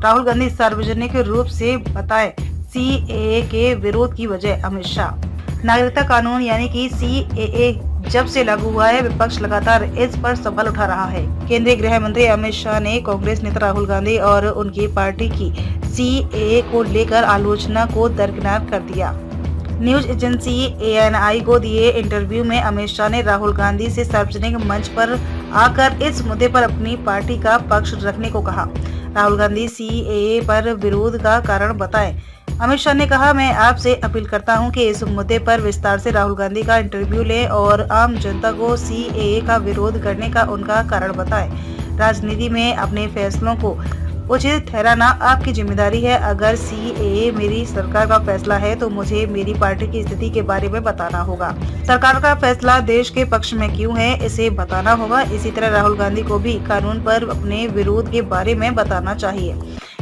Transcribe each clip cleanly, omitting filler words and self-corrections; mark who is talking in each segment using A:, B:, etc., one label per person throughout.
A: राहुल गांधी सार्वजनिक रूप से बताए सीएए के विरोध की वजह। अमित शाह, नागरिकता कानून यानी कि सीएए जब से लागू हुआ है, विपक्ष लगातार इस पर सवाल उठा रहा है। केंद्रीय गृह मंत्री अमित शाह ने कांग्रेस नेता राहुल गांधी और उनकी पार्टी की सीएए को लेकर आलोचना को दरकिनार कर दिया। न्यूज एजेंसी एएनआई को दिए इंटरव्यू में अमित शाह ने राहुल गांधी से सार्वजनिक मंच पर आकर इस मुद्दे पर अपनी पार्टी का पक्ष रखने को कहा। राहुल गांधी सीएए पर विरोध का कारण बताएं। अमित शाह ने कहा, मैं आपसे अपील करता हूं कि इस मुद्दे पर विस्तार से राहुल गांधी का इंटरव्यू लें और आम जनता को सीएए का विरोध करने का उनका कारण बताएं। राजनीति में अपने फैसलों को उचित ठहराना आपकी जिम्मेदारी है। अगर सीएए मेरी सरकार का फैसला है तो मुझे मेरी पार्टी की स्थिति के बारे में बताना होगा। सरकार का फैसला देश के पक्ष में क्यों है, इसे बताना होगा। इसी तरह राहुल गांधी को भी कानून पर अपने विरोध के बारे में बताना चाहिए।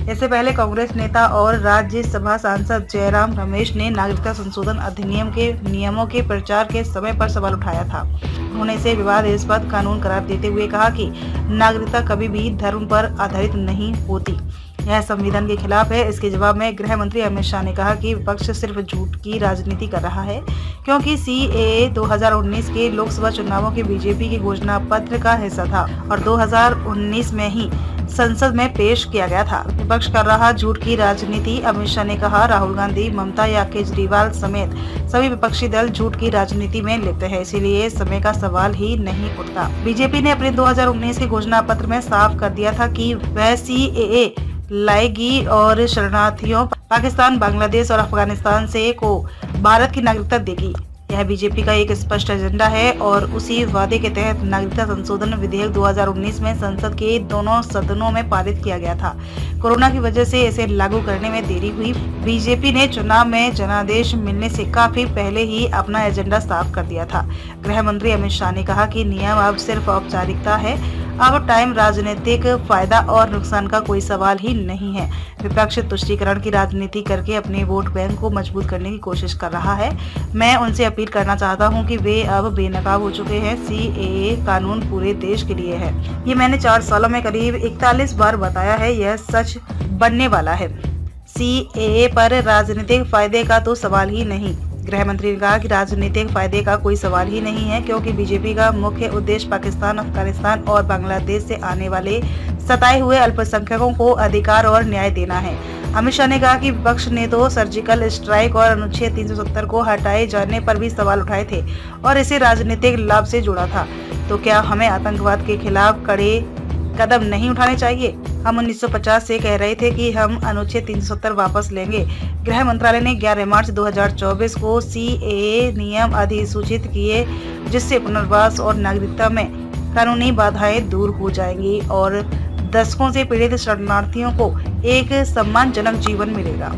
A: इससे पहले कांग्रेस नेता और राज्यसभा सांसद जयराम रमेश ने नागरिकता संशोधन अधिनियम के नियमों के प्रचार के समय पर सवाल उठाया था। उन्होंने इसे विवादास्पद कानून करार देते हुए कहा कि नागरिकता कभी भी धर्म पर आधारित नहीं होती, यह संविधान के खिलाफ है। इसके जवाब में गृह मंत्री अमित शाह ने कहा कि विपक्ष सिर्फ झूठ की राजनीति कर रहा है, क्योंकि सीएए 2019 के लोकसभा चुनावों के बीजेपी के घोषणा पत्र का हिस्सा था और 2019 में ही संसद में पेश किया गया था। विपक्ष कर रहा झूठ की राजनीति। अमित शाह ने कहा, राहुल गांधी, ममता या केजरीवाल समेत सभी विपक्षी दल झूठ की राजनीति में लिप्त है, इसीलिए समय का सवाल ही नहीं उठता। बीजेपी ने अपने 2019 के घोषणा पत्र में साफ कर दिया था कि वह सीएए लाएगी और शरणार्थियों पाकिस्तान, बांग्लादेश और अफगानिस्तान से को भारत की नागरिकता देगी। यह बीजेपी का एक स्पष्ट एजेंडा है और उसी वादे के तहत नागरिकता संशोधन विधेयक 2019 में संसद के दोनों सदनों में पारित किया गया था। कोरोना की वजह से इसे लागू करने में देरी हुई। बीजेपी ने चुनाव में जनादेश मिलने से काफी पहले ही अपना एजेंडा साफ कर दिया था। गृह मंत्री अमित शाह ने कहा कि नियम अब सिर्फ औपचारिकता है, अब टाइम राजनीतिक फायदा और नुकसान का कोई सवाल ही नहीं है। विपक्ष तुष्टीकरण की राजनीति करके अपने वोट बैंक को मजबूत करने की कोशिश कर रहा है। मैं उनसे अपील करना चाहता हूं कि वे अब बेनकाब हो चुके हैं। सीएए कानून पूरे देश के लिए है। ये मैंने 4 सालों में करीब 41 बार बताया है, यह सच बनने वाला है। सीएए पर राजनीतिक फायदे का तो सवाल ही नहीं। गृह मंत्री ने कहा कि राजनीतिक फायदे का कोई सवाल ही नहीं है, क्योंकि बीजेपी का मुख्य उद्देश्य पाकिस्तान, अफगानिस्तान और बांग्लादेश से आने वाले सताए हुए अल्पसंख्यकों को अधिकार और न्याय देना है। अमित शाह ने कहा कि विपक्ष ने तो सर्जिकल स्ट्राइक और अनुच्छेद 370 को हटाए जाने पर भी सवाल उठाए थे और इसे राजनीतिक लाभ से जोड़ा था। तो क्या हमें आतंकवाद के खिलाफ कड़े कदम नहीं उठाने चाहिए? हम 1950 से कह रहे थे कि हम अनुच्छेद 370 वापस लेंगे। गृह मंत्रालय ने 11 मार्च 2024 को सीएए नियम अधिसूचित किए, जिससे पुनर्वास और नागरिकता में कानूनी बाधाएं दूर हो जाएंगी और दशकों से पीड़ित शरणार्थियों को एक सम्मानजनक जीवन मिलेगा।